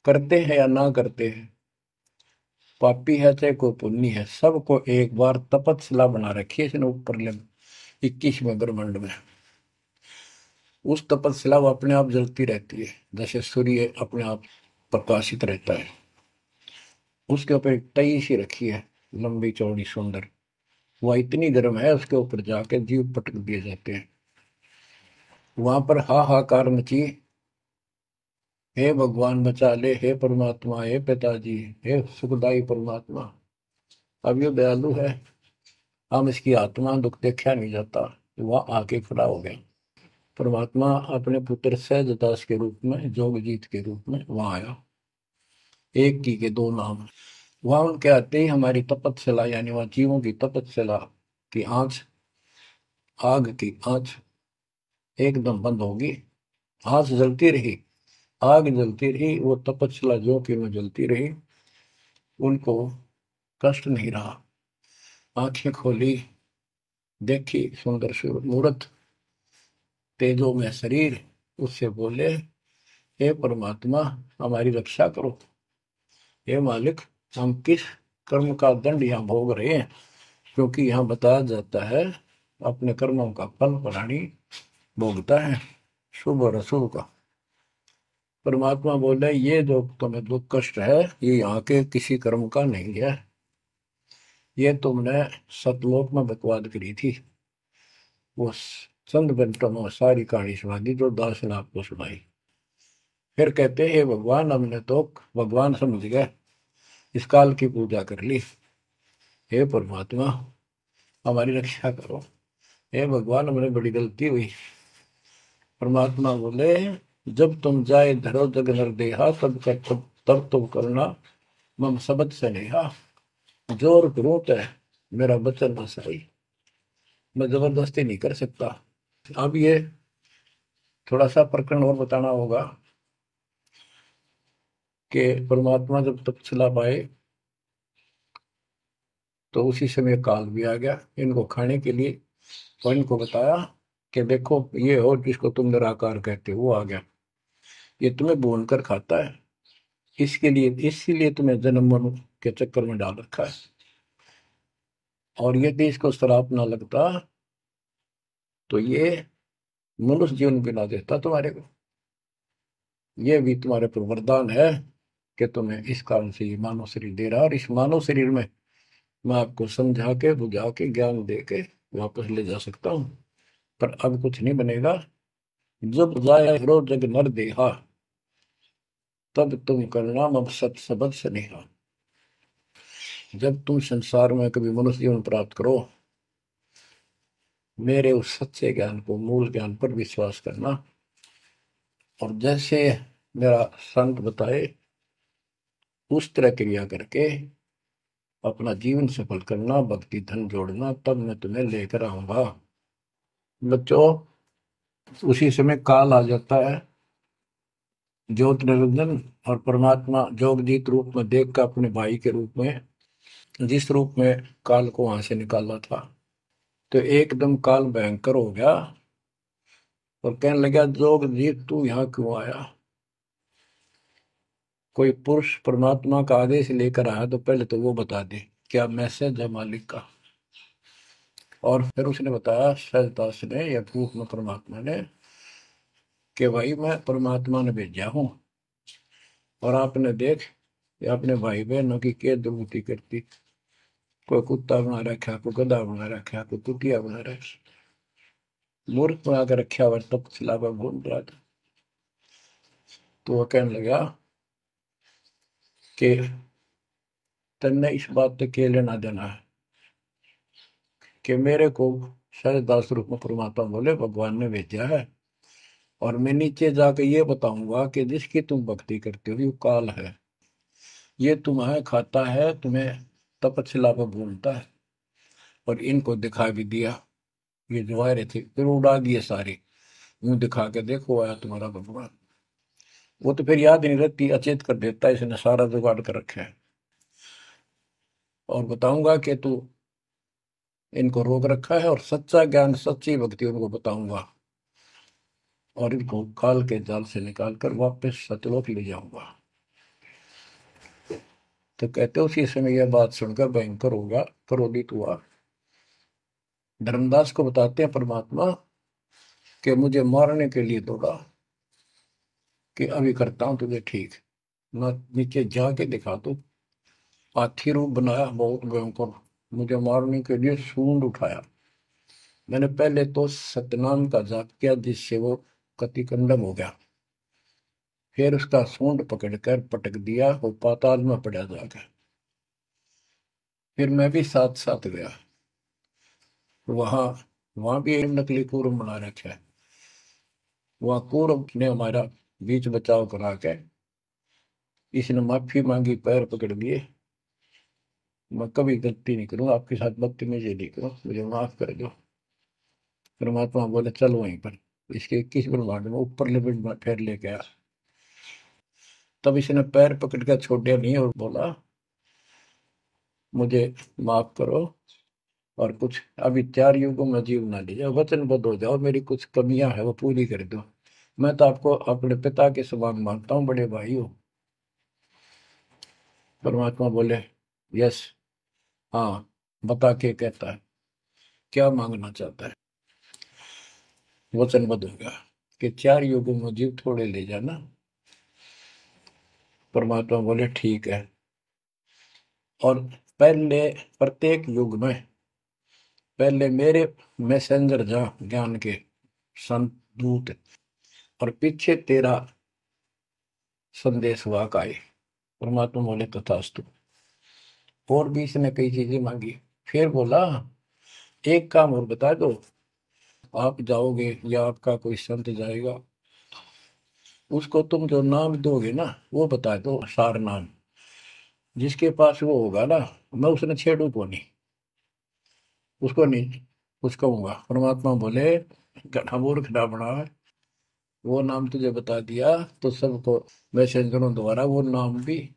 करते हैं या ना करते हैं, पापी है चाहे कोई पुण्य है, सबको एक बार तपस्या बना रखी है इसने ऊपर 21वें ब्रह्मांड में। उस तपस्या वो अपने आप जलती रहती है, जैसे सूर्य अपने आप प्रकाशित रहता है। उसके ऊपर एक तई सी रखी है, लंबी चौड़ी सुंदर, वह इतनी गर्म है उसके ऊपर जाके जीव पटक दिए जाते हैं। वहां पर हाहाकार मची, हे भगवान बचा ले, हे परमात्मा, हे पिताजी, हे सुखदाई परमात्मा। अब ये दयालु है, हम इसकी आत्मा दुख देखा नहीं जाता, वह आके खड़ा हो गया। परमात्मा अपने पुत्र सहजदास के रूप में, जोगजीत के रूप में वहां आया। एक की के दो नाम। वहां उनके आते ही हमारी तपस्या, यानी वहां जीवों की तपस्या की आंच, आग की आंच एकदम बंद होगी। आंच जलती रही, आग जलती रही, वो तपस्या जो कि में जलती रही, उनको कष्ट नहीं रहा। आंखें खोली, देखी सुंदर मूर्त, तेजो में शरीर, उससे बोले हे परमात्मा हमारी रक्षा करो, हे मालिक हम किस कर्म का दंड यहाँ भोग रहे हैं, क्योंकि यहाँ बताया जाता है अपने कर्मों का फल प्राणी भोगता है, शुभ और अशुभ का। परमात्मा बोले ये जो तुम्हें दुख कष्ट है ये यहाँ के किसी कर्म का नहीं है, ये तुमने सतलोक में बकवाद करी थी। वो चंद मिनटों में सारी कहानी सुना दी जो दास ने आपको सुनाई। फिर कहते हे भगवान, हमने तो भगवान समझ गए, इस काल की पूजा कर ली। हे परमात्मा हमारी रक्षा करो, हे भगवान हमने बड़ी गलती हुई। परमात्मा बोले जब तुम जाए धरो जग नर देहा तब तुम करना मम शब्द से नेहा। जोर करूं है मेरा बचन न सही, मैं जबरदस्ती नहीं कर सकता। अब ये थोड़ा सा प्रकरण और बताना होगा कि परमात्मा जब तपस्या पाए तो उसी समय काल भी आ गया इनको खाने के लिए, तो इनको बताया कि देखो ये हो जिसको तुम निराकार कहते हो वो आ गया, ये तुम्हें भून कर खाता है, इसके लिए इसीलिए तुम्हें जन्म मरण के चक्कर में डाल रखा है। और यदि इसको श्राप ना लगता तो ये मनुष्य जीवन भी ना देता तुम्हारे को। ये भी तुम्हारे पर वरदान है कि तुम्हें इस कारण से ये मानव शरीर दे रहा है, और इस मानव शरीर में मैं आपको समझा के बुझा के ज्ञान दे के वापस ले जा सकता हूँ। पर अब कुछ नहीं बनेगा। जब जाए रो जग नर देहा तब तुम करना मम सत सबद स्नेहा। जब तुम संसार में कभी मनुष्य जीवन प्राप्त करो, मेरे उस सच्चे ज्ञान को, मूल ज्ञान पर विश्वास करना, और जैसे मेरा संत बताए उस तरह क्रिया करके अपना जीवन सफल करना, भक्ति धन जोड़ना, तब मैं तुम्हें लेकर आऊंगा। बच्चों उसी समय काल आ जाता है, ज्योत निरंजन और परमात्मा जोगजीत रूप में देख कर अपने भाई के रूप में, जिस रूप में काल को वहां से निकाला था, तो एकदम काल भयंकर हो गया और कहने लगा जोगजीत तू यहाँ क्यों आया। कोई पुरुष परमात्मा का आदेश लेकर आया तो पहले तो वो बता दे क्या मैसेज है मालिक का। और फिर उसने बताया सहजदास ने या रूप में परमात्मा ने कि भाई मैं परमात्मा ने भेजा हूं, और आपने देख अपने भाई बहनों की क्या दुर्गति करती, कोई कुत्ता बना रखा, कोई गधा बना रखा, कोई कुटिया बना रखा, मूर्ख बना कर रखा हुआ, तब सिलावा भूल रहा था। तो वह कहने लगा कि तन्ने इस बात से क्या लेना देना है कि मेरे को सहजदास रूप में परमात्मा बोले भगवान ने भेजा है, और मैं नीचे जाकर ये बताऊंगा कि जिसकी तुम भक्ति करते हो ये काल है, ये तुम्हें खाता है, तुम्हें तपस्या पर भूलता है। और इनको दिखा भी दिया, ये जो आ रहे थे फिर उड़ा दिए सारे, यूं दिखा के देखो आया तुम्हारा भगवान। वो तो फिर याद नहीं रहती, अचेत कर देता है, इसने सारा जुगाड़ कर रखा है। और बताऊंगा कि तू इनको रोक रखा है, और सच्चा ज्ञान सच्ची भक्ति उनको बताऊंगा, और इनको काल के जाल से निकाल कर वापस सतलोक ले जाऊंगा। तो कहते उसी समय यह बात सुनकर भयंकर होगा, क्रोधित हुआ। धर्मदास को बताते हैं परमात्मा कि मुझे मारने के लिए दौड़ा, कि अभी करता हूं तुझे ठीक, मैं नीचे जाके दिखा दू। हाथी रूप बनाया बहुत भयंकर, मुझे मारने के लिए सूंड उठाया। मैंने पहले तो सतनाम का जाप किया जिससे वो कतिकंडम हो गया, फिर उसका सूंड पकड़कर पटक दिया, वो पाताल में पड़ा जाकर। फिर मैं भी साथ साथ गया, वहां वहां भी एक नकली कूर्म बना रखा है, वहां कूर्म ने हमारा बीच बचाव करा के इसने माफी मांगी, पैर पकड़ लिए, मैं कभी गलती नहीं करूँ आपके साथ, बदतमीजी नहीं करूँ, मुझे माफ कर दो। परमात्मा बोले चल वहीं पर इसके 21 ब्रह्मांड में ऊपर लिमिट में फिर लेके आया। तब इसने पैर पकड़ कर छोड़िया नहीं और बोला मुझे माफ करो, और कुछ अभी 4 युगों में जीवना लीजिए, वचनबद्ध हो जाओ, मेरी कुछ कमियां है वो पूरी कर दो, मैं तो आपको अपने पिता के समान मानता हूँ, बड़े भाई हो। परमात्मा बोले यस। हाँ, बता के कहता है क्या मांगना चाहता है। वचनबद्ध हो गया कि 4 युगों में जीव थोड़े ले जाना। परमात्मा बोले ठीक है। और पहले प्रत्येक युग में पहले मेरे मैसेंजर जा ज्ञान के संत दूत, और पीछे तेरा संदेश वाहक आए। परमात्मा बोले तथास्तु। और भी इसने कई चीजें मांगी। फिर बोला एक काम और बता दो, आप जाओगे या आपका कोई संत जाएगा, उसको तुम जो नाम दोगे ना वो बता दो, सार नाम। जिसके पास वो होगा ना, मैं उसने छेड़ू को नहीं, उसको नहीं कुछ कहूंगा। परमात्मा बोले गधा मूर्ख ना बना, वो नाम तुझे बता दिया तो सबको मैसेंजरों द्वारा वो नाम भी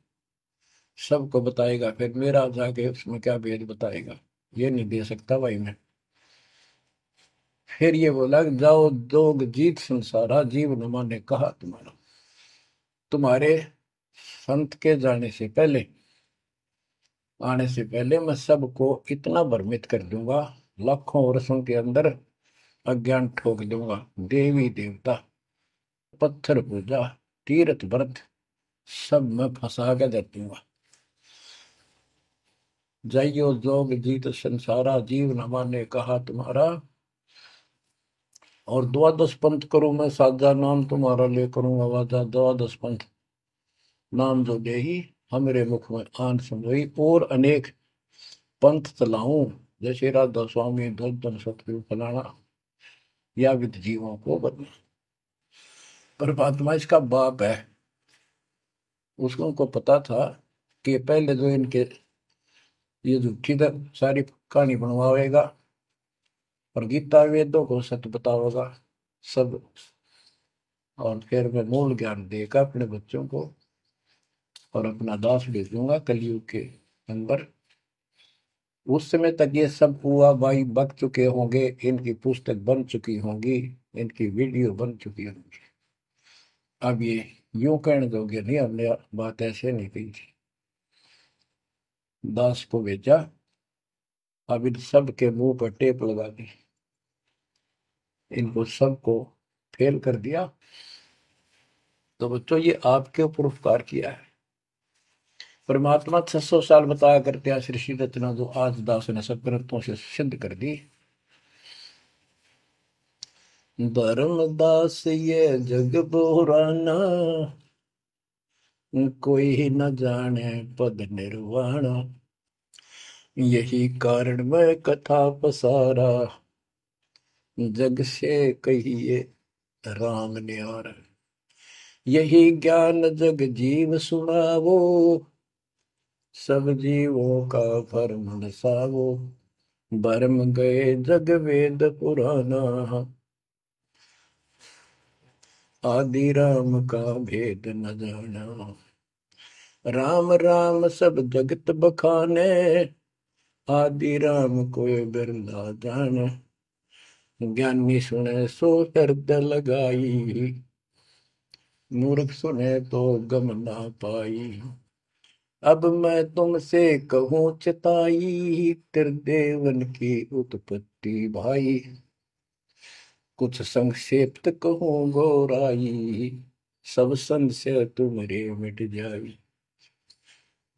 सबको बताएगा, फिर मेरा जाके उसमें क्या भेद बताएगा, ये नहीं दे सकता भाई मैं। फिर ये बोला कि जाओ जोग जीत संसारा, जीव न माने कहा तुम्हारा। तुम्हारे संत के जाने से पहले, आने से पहले मैं सबको इतना भ्रमित कर दूंगा, लाखों वर्षों के अंदर अज्ञान ठोक दूंगा। देवी देवता, पत्थर पूजा, तीर्थ व्रत सब मैं फंसा के दे दूंगा। जाइयो जोग जीत संसारा, जीव न माने कहा तुम्हारा। और द्वादश पंथ करूं मैं साजा, नाम तुम्हारा ले करूं आवाजा। द्वादश पंथ नाम जो दे ही हमरे मुख में आन समोई, और अनेक पंथ चलाऊं, जैसे राधा स्वामी धन सतगुरु फलाना, या विद जीवों को बदले। परमात्मा इसका बाप है। उसको को पता था कि पहले जो इनके ये झूठी सारी कहानी बनवाएगा और गीता वेदों को सत्य बताओगा सब, और फिर मैं मूल ज्ञान देगा अपने बच्चों को, और अपना दास भेजूंगा कलयुग के अंदर। उस समय तक ये सब हुआ भाई बक चुके होंगे, इनकी पुस्तक बन चुकी होंगी, इनकी वीडियो बन चुकी होंगी। अब ये यूं कहने दोगे नहीं, हमने बात ऐसे नहीं कही थी। दास को भेजा, अब इन सब के मुंह पर टेप लगा दी, इनको सबको फेल कर दिया। तो बच्चों ये आपके ऊपर उपकार किया है। परमात्मा 600 साल बताया करते हैं सृष्टि रचना, जो आज दास ने सब ग्रंथों से सिद्ध कर दी। धर्मदास ये जग बोराना, कोई न जाने पद निर्वाणा। यही कारण मैं कथा पसारा, जग से कहिए राम न्यारा। यही ज्ञान जग जीव सुनावो, सब जीवों का भरम नसावो। भरम गए जग वेद पुराना, आदि राम का भेद न जाना। राम राम सब जगत बखाने, आदि राम कोई बिरला जाने। ज्ञानी सुने सो हृदय लगाई, मूर्ख सुने तो गम ना पाई। अब मैं तुमसे कहूँ चिताई, त्रिदेवन की उत्पत्ति भाई। कुछ संक्षेप्त कहूँ गौराई, सब संशय तुमरे मिट जाई।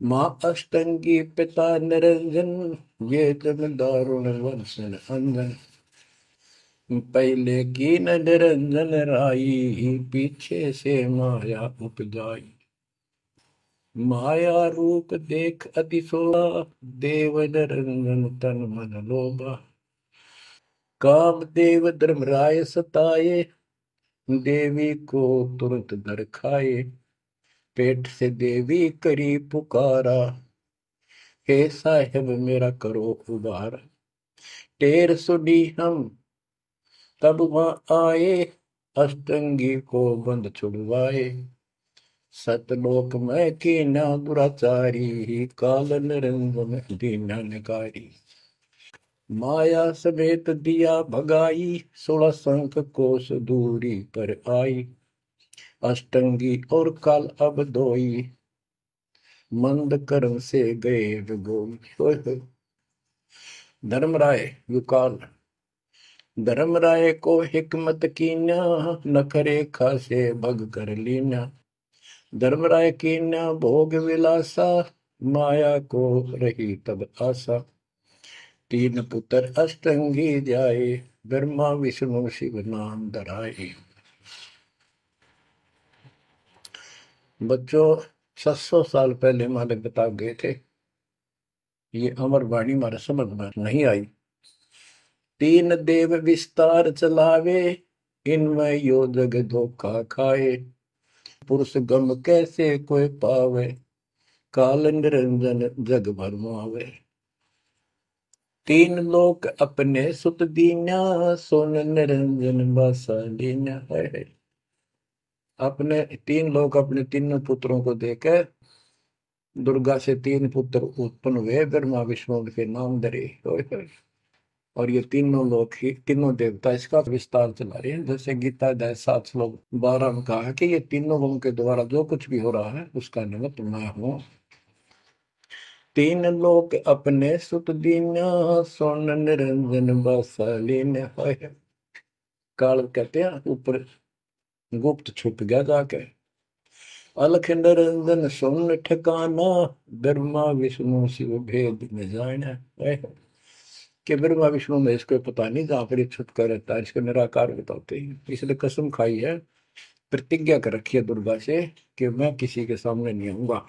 माँ अष्टंगी पिता निरंजन, ये जन दारुण वर्षन अंजन। पहले की न निरंजन राई, पीछे से माया उपजाई। माया रूप देख अतिशोभा, देव निरंजन तन मन लोभा। काम देव धर्मराय सताए, देवी को तुरंत नर खाए। पेट से देवी करी पुकारा, हे साहेब मेरा करो उबार। टेर सुनी हम तब वहां आए, अष्टंगी को बंद छुड़वाए। सतलोक में कीना दुराचारी, काल निरंजन दीना निकारी। माया समेत दिया भगाई, 16 संख कोस दूरी पर आई। अष्टंगी और काल अब दोई, मंद कर्म से गए विगोई। धर्मराय युकाल, धर्मराय को हिकमत कीन्या, नखरे खासे भग कर लीन्या। धर्मराय कीन्या भोग विलासा, माया को रही तब आशा। तीन पुत्र अष्टंगी जाए, ब्रह्मा विष्णु शिव नाम धराए। बच्चों 700 साल पहले हमारे बता गए थे, ये अमर वाणी हमारे समझ में नहीं आई। तीन देव विस्तार चलावे, इनमें यो जग धोखा खाए। पुरुष गम कैसे कोई पावे, काल निरंजन जग भरमावे। तीन लोक अपने सुत दीन्या, सोन निरंजन बासा लीन्या है। अपने तीन लोग अपने तीनों पुत्रों को देकर दुर्गा से तीन पुत्र उत्पन्न हुए, ब्रह्मा विष्णु के नाम धरे। और ये तीनों लोग ही तीनों देवता इसका विस्तार चला रहे हैं। जैसे गीता अध्याय 7 श्लोक 12 में कहा है कि ये तीनों लोगों के द्वारा जो कुछ भी हो रहा है उसका निमित्त मैं हूं। तीन लोग अपने सुत दीन्या, सोन निरंजन बसलीन है। काल कहते हैं ऊपर गुप्त छुप गया जाके। अलख निरंजन सोन ठिकाना, ब्रह्मा विष्णु शिव भेद में जाना है। कि ब्रह्मा विष्णु में इसको पता नहीं, जहां पर छुपका रहता है इसको निराकार बताते हैं। इसलिए कसम खाई है, प्रतिज्ञा कर रखी है दुर्गा से कि मैं किसी के सामने नहीं आऊंगा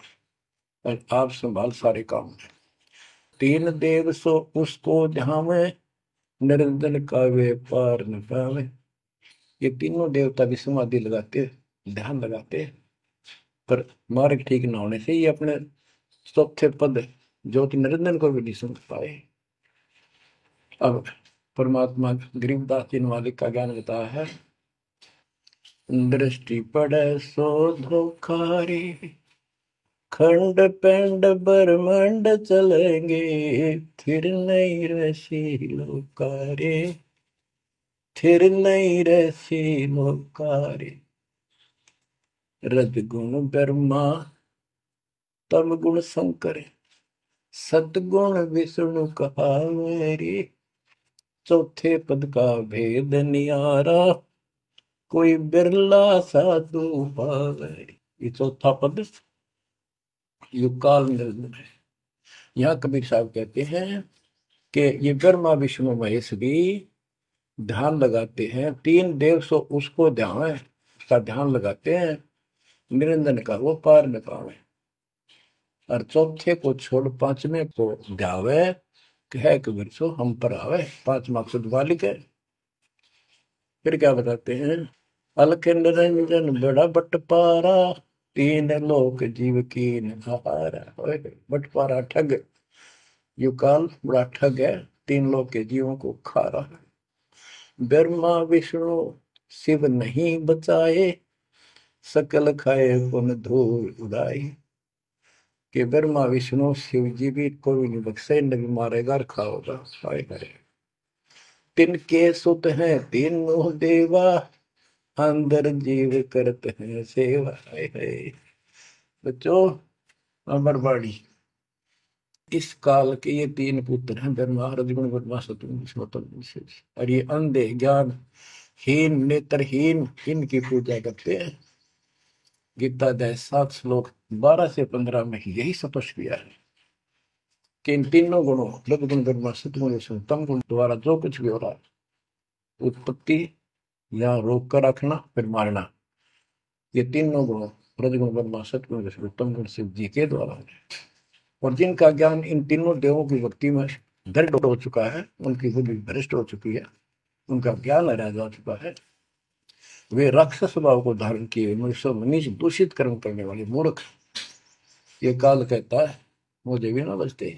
और आप संभाल सारे काम। तीन देव सो उसको जहां में, निरंजन का वे पार न पावे। ये तीनों देवता भी समाधि लगाते, ध्यान लगाते, पर मार्ग ठीक न होने से ये अपने चौथे पद ज्योति निरंजन को भी नहीं समझ पाए। अब परमात्मा गरीबदास जी मालिक का ज्ञान बताया है। दृष्टि पड़े सो धोखारी, खंड पेंड ब्रह्मांड चलेंगे, फिर नहीं रसी लोकारे, फिर नहीं रसी लोकारे। रजगुण ब्रह्मा, तम गुण शंकर, सतगुण विष्णु कहावेरी। चौथे पद का भेद नियारा, कोई बिरला साधु पावे। ये चौथा पद युगकाल निरंजन है। यहाँ कबीर साहब कहते हैं कि ये ब्रह्मा विष्णु महेश भी ध्यान लगाते हैं। तीन देव सो उसको ध्यान है, उसका ध्यान लगाते हैं, निरंजन का वो पार न पावे। और चौथे को छोड़ पांचवें को ध्यावे, कह कबीर सो हम पर आवे। पांच मकसद वालिक है। फिर क्या बताते हैं, अलख निरंजन बड़ा बटपारा, तीन लोक जीव की नहारा। बटपारा ठग, युकाल बड़ा ठग है, तीन लोक के जीवों को खा रहा है। ब्रह्मा विष्णु शिव नहीं बचाए, सकल खाए पुन धूल उड़ाई। कि ब्रह्मा विष्णु शिव जी भी कोई नहीं बख्शे, न भी मारेगा और खाओगा। हाय हाय। तिनके सुत हैं तीनों देवा, अंदर जीव करते हैं सेवा। हाय हाय। बच्चों अमरवाड़ी, इस काल के ये तीन पुत्र हैं, ब्रह्मा रजगुण ब्रह्मा सतगुण विष्णु। और ये अंधे ज्ञान हीन नेत्रहीन इनकी पूजा करते हैं। गीता अध्याय 7 श्लोक 12 से 15 में यही स्पष्ट किया है कि इन तीनों गुणों रजगुण ब्रह्मा सतगुण विष्णु तम गुण द्वारा जो कुछ भी हो रहा है, उत्पत्ति या रोक कर रखना फिर मारना, ये तीनों गुणों रजगुण ब्रह्मा सतगुण विष्णु तम गुण शिव जी के द्वारा है। और जिनका ज्ञान इन तीनों देवों की भक्ति में दृढ़ हो चुका है, उनकी बुद्धि भ्रष्ट हो चुकी है, उनका ज्ञान रह जा चुका है, वे राक्षस स्वभाव को धारण किए मनुष्य मनीष दूषित कर्म करने वाले मूर्ख, ये काल कहता है मुझे भी ना बचते।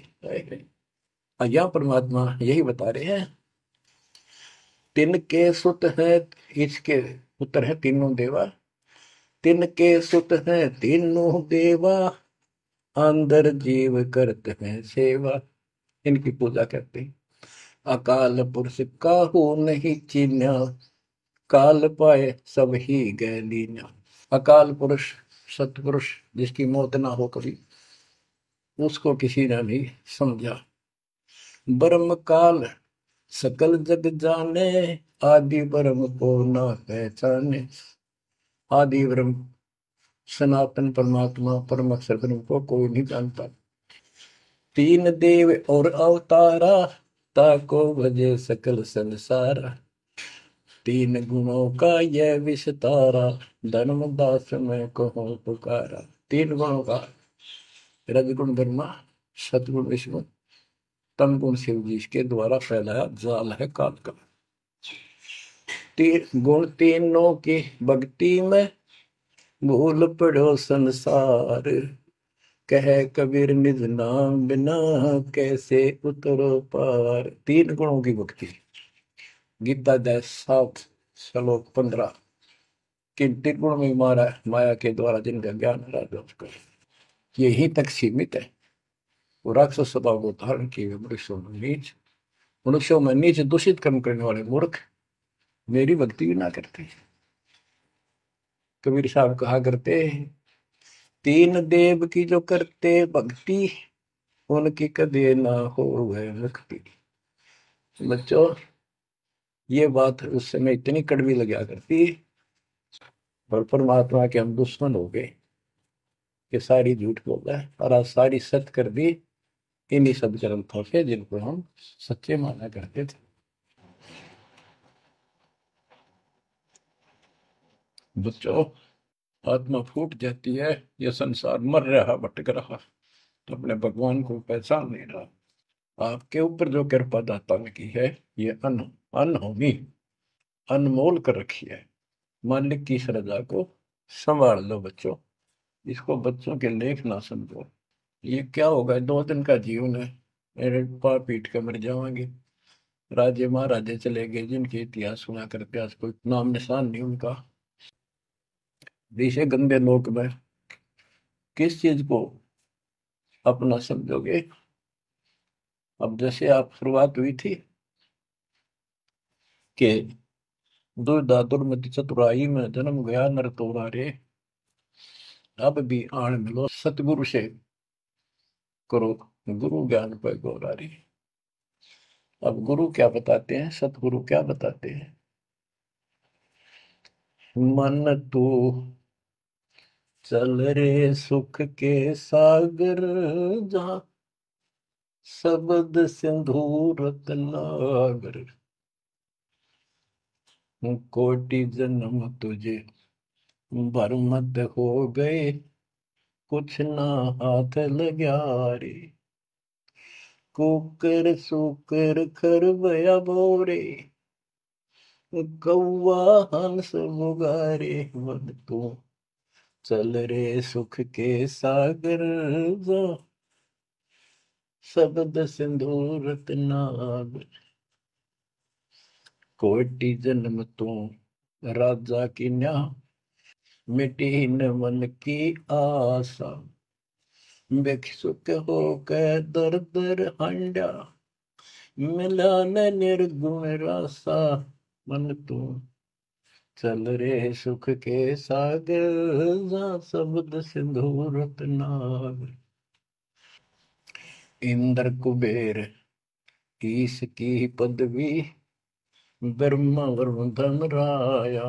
यहाँ परमात्मा यही बता रहे हैं, तिनके सुत हैं, इसके पुत्र हैं तीनों देवा, तिनके सुत हैं तीनों देवा, अंदर जीव करते हैं सेवा। इनकी पूजा करते हैं। अकाल पुरुष काहू नहीं चीन्या, काल पाए सब ही गए लीन्या। अकाल पुरुष सतपुरुष जिसकी मौत ना हो कभी, उसको किसी ने नहीं समझा। ब्रह्म काल सकल जग जाने, आदि ब्रह्म को ना पहचाने। आदि ब्रह्म सनातन परमात्मा परम अक्षर ब्रह्म को कोई नहीं जानता। तीन देव और अवतारा, ताको भजे सकल संसारा। तीन गुणों का यह विस्तारा, धर्मदास में कहो पुकारा। तीन गुणों का, रजगुण ब्रह्मा, सतगुण विष्णु, तम गुण शिव जी के द्वारा फैलाया जाल है काल का। तीन गुण तीनों की भक्ति में, भूल पड़ो संसार। कह कबीर निज नाम बिना, कैसे उतरो पार। तीन गुणों की भक्ति, गीता अध्याय 7 श्लोक 15। किन तीन गुण में मारा माया के द्वारा जिनका ज्ञान राजा उसका यही तक सीमित है। वो राक्षस स्वभाव को धारण किए मनुष्यों में नीच दूषित कर्म करने वाले मूर्ख मेरी भक्ति भी ना करते। कबीर साहब कहा करते, तीन देव की जो करते भक्ति, उनकी कदे ना हो वह मुक्ति। बच्चों, ये बात उस समय इतनी कड़वी लगा करती, और परमात्मा के हम दुश्मन हो गए कि सारी झूठ बोला है, और आज सारी सत्य कर दी इन्हीं सब ग्रंथों से जिनको हम सच्चे माना करते थे। बच्चों, आत्मा फूट जाती है, यह संसार मर रहा भटक रहा, तो अपने भगवान को पहचान नहीं रहा। आपके ऊपर जो कृपा दाता ने की है, ये अनहोनी अनमोल कर रखी है। मालिक की श्रद्धा को संभाल लो बच्चों, इसको बच्चों के लेख ना समझो। ये क्या होगा, 2 दिन का जीवन है, मेरे पा पीट के मर जाएंगे। राजे महाराजे चले गए जिनके इतिहास सुना करते, आज कोई नाम निशान नहीं उनका। इसे गंदे लोक में किस चीज को अपना समझोगे। अब जैसे आप शुरुआत हुई थी कि दुर्दा दुर्मति चतुराई में जन्म गया नर तोरा रे, अब भी आण मिलो सतगुरु से करो गुरु ज्ञान पर गौरारी। अब गुरु क्या बताते हैं, सतगुरु क्या बताते हैं। मन तू चल रे सुख के सागर, जहाँ शब्द सिंधु रत्नागर। कोटि जन्म तुझे भरमत हो गए, कुछ ना हाथ लग्या रे। कुकर सुकर खरबया बोरे, कौआ हंस बुगारे। मन तू चल रे सुख के सागर, जो शब्द सिंधु रत्नागर। कोटि जन्म तू राजा की न्या, मिटी न मन की आशा। भिक्षुक होकर दर दर हंडा, मिला न निर्गुण रासा। मन तू चल रे सुख के सागर, जा शब्द सिंधु रत्नागर। इंद्र कुबेर ईश की पदवी, ब्रह्मा वरुण धनराया।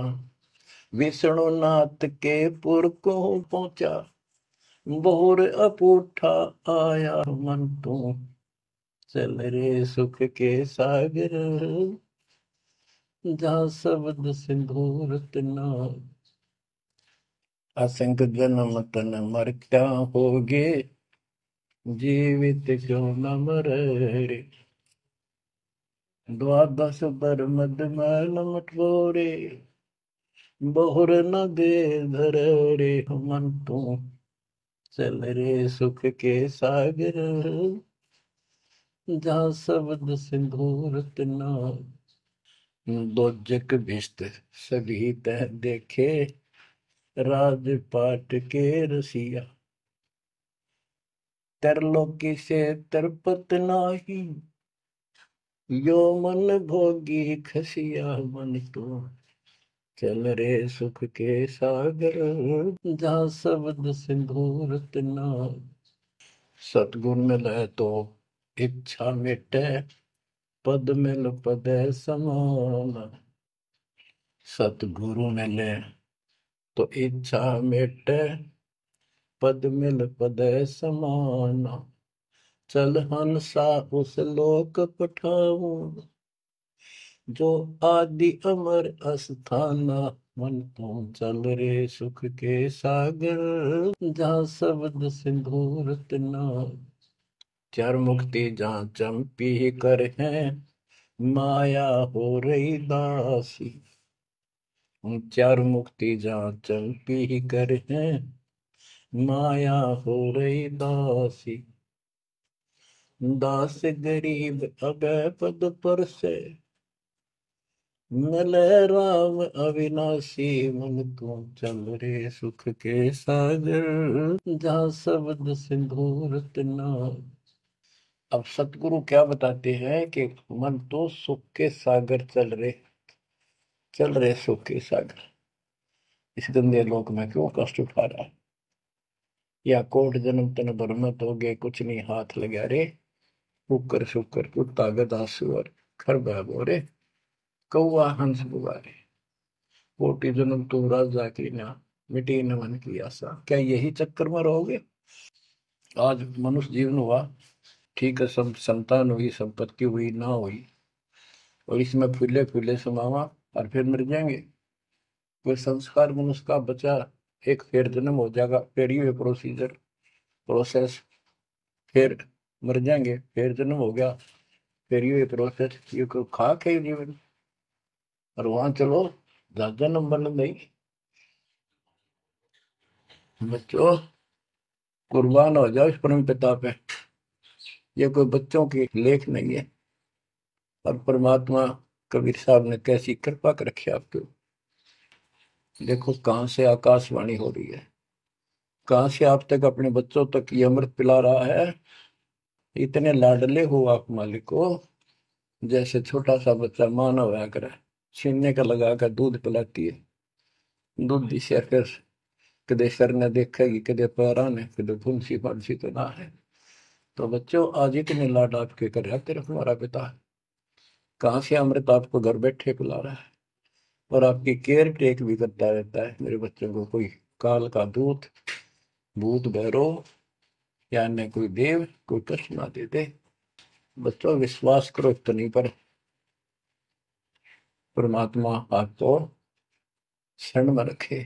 विष्णुनाथ के पुर को पहुंचा, बोर अपूठा आया। मन तू चल रे सुख के सागर, जहाँ शब्द सिंधु रत्नागर। असंख जन्म तन मरता होगे, जीवित क्यों न मरे रे। द्वादश बर मद मैल मटोरे, बहुर न दे धर रे। मन तू चल रे सुख के सागर, जहाँ शब्द सिंधु रत्नागर। दोजक भिष्ट सभी तह देखे, राजपाट के रसिया। तरलोकी से तरपत नाही, यो मन भोगी खसिया। मन तो चल रे सुख के सागर, जहाँ शब्द सिंधु रत्नागर। सतगुण मिले तो इच्छा मिटे, पद मिल पद समान। सतगुरु मिले तो इच्छा मिटे, पद मिल पद समान। चल हंसा उस लोक पठाऊं, जो आदि अमर अस्थाना। मन तुम चल रे सुख के सागर, जहाँ शब्द सिंदूर तना। चार मुक्ति जहाँ चंपी कर है, माया हो रही दासी। चार मुक्ति जहाँ चंपी कर है, माया हो रही दासी। दास गरीब अभय पद पर से, मिले राम अविनाशी। मन तुम चल रे सुख के सागर, जहाँ शब्द सिंदूर तना। अब सतगुरु क्या बताते हैं कि मन तो सुख के सागर चल रहे सुख के सागर। इस गंदे लोक में क्यों कष्ट उठा रहा है? या कोट जन्म तन भरमत हो गए, कुछ नहीं हाथ लगा रे। शुक्र शुक्र कुत्ता गधा सुअर खरबा बोरे, कौआ हंस बुआरे। कोटि जन्म तुम राजा की ना, मिटी न मन की आशा। क्या यही चक्कर में रहोगे? आज मनुष्य जीवन हुआ, ठीक है, सब संतान हुई, संपत्ति हुई ना हुई, और इसमें फूले फूले समावा और फिर मर जाएंगे। कोई संस्कार मनुष्य का बचा, एक फिर जन्म हो जाएगा, फिर ये प्रोसीजर प्रोसेस, फिर मर जाएंगे, फिर जन्म हो गया, फिर ये प्रोसेस। ये कोई खाक है जीवन? और वहां चलो ज्यादा नंबर नहीं। बच्चों, कुर्बान हो जाओ इस परम पिता पे। ये कोई बच्चों की लेख नहीं है। और परमात्मा कबीर साहब ने कैसी कृपा कर रखी आपके। देखो कहां से आकाशवाणी हो रही है, कहां से आप तक अपने बच्चों तक ये अमृत पिला रहा है। इतने लाडले हो आप मालिक को, जैसे छोटा सा बच्चा मानव होया करे, छीनने का लगा कर दूध पिलाती है। दूध दिशा फिर कदे सर ने देखेगी, कदे पैरा ने, कदे फुंसी फांसी तो ना है। तो बच्चों, आज इतने लाड आपके कर रहा तेरा हमारा पिता। कहाँ से अमृत आपको घर बैठे पिला रहा है, और आपकी केयर टेक भी करता रहता है मेरे बच्चों को। कोई काल का दूत, भूत भैरव या अन्य कोई देव कोई कष्ट ना दे दे। बच्चों, विश्वास करो इतनी पर, परमात्मा आपको शरण में रखे।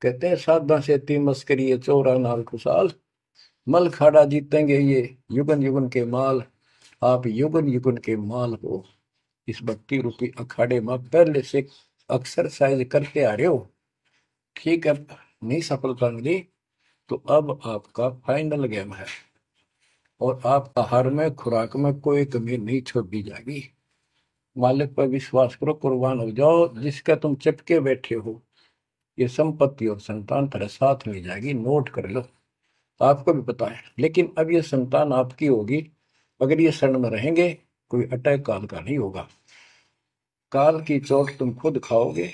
कहते हैं साधा से ती मस्करी है, चोरा नाल खुशाल। मल खाड़ा जीतेंगे ये युगन युगन के माल। आप युगन युगन के माल हो। इस भक्ति रूपी अखाड़े में पहले से एक्सरसाइज करते आ रहे हो, ठीक है, नहीं सफलता मिली तो अब आपका फाइनल गेम है, और आप आहार में खुराक में कोई कमी नहीं छोड़ी जाएगी। मालिक पर विश्वास करो, कुर्बान हो जाओ। जिसका तुम चपके बैठे हो, ये संपत्ति और संतान तेरे साथ मिल जाएगी, नोट कर लो। आपको भी पता है, लेकिन अब ये संतान आपकी होगी अगर ये शरण में रहेंगे। कोई अटैक काल का नहीं होगा, काल की चोट तुम खुद खाओगे,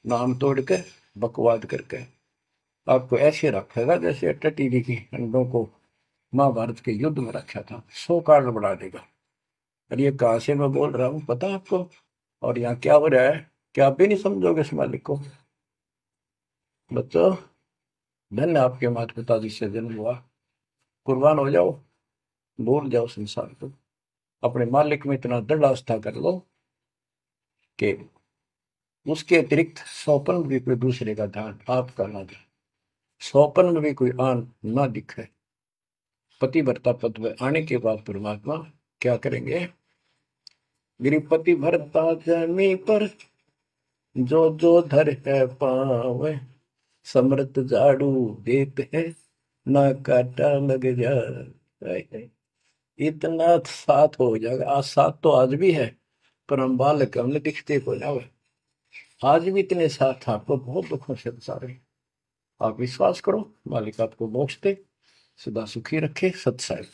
नाम तोड़ के, बकवाद करके। आपको ऐसे रखेगा जैसे टीवी की अंडों को महाभारत के युद्ध में रखा था, 100 कार्ड बढ़ा देगा। और ये कहां से मैं बोल रहा हूँ पता है आपको? और यहाँ क्या हो रहा है, क्या आप भी नहीं समझोगे इस मालिक को? बच्चों, धन्य आपके माता पिता जिससे जन्म हुआ। कुर्बान हो जाओ, भूल जाओ संसार को, अपने मालिक में इतना दृढ़ आस्था कर लो कि उसके अतिरिक्त सौपन में भी कोई दूसरे का ध्यान आपका ना दे, सौपन में भी कोई आन ना दिखे। पतिव्रता पद में आने के बाद परमात्मा क्या करेंगे? गिरिपति भरता जमी पर, जो जो धर है पावे। समृत झाड़ू देते हैं, ना काटा लग जाए। इतना साथ हो जाएगा। आज साथ तो आज भी है, पर हम बालक हमने दिखते को ना। आज भी इतने साथ आपको बहुत दुखों से बचा रहे। आप विश्वास करो, मालिक आपको मोक्ष दे, सदा सुखी रखे। सत्संग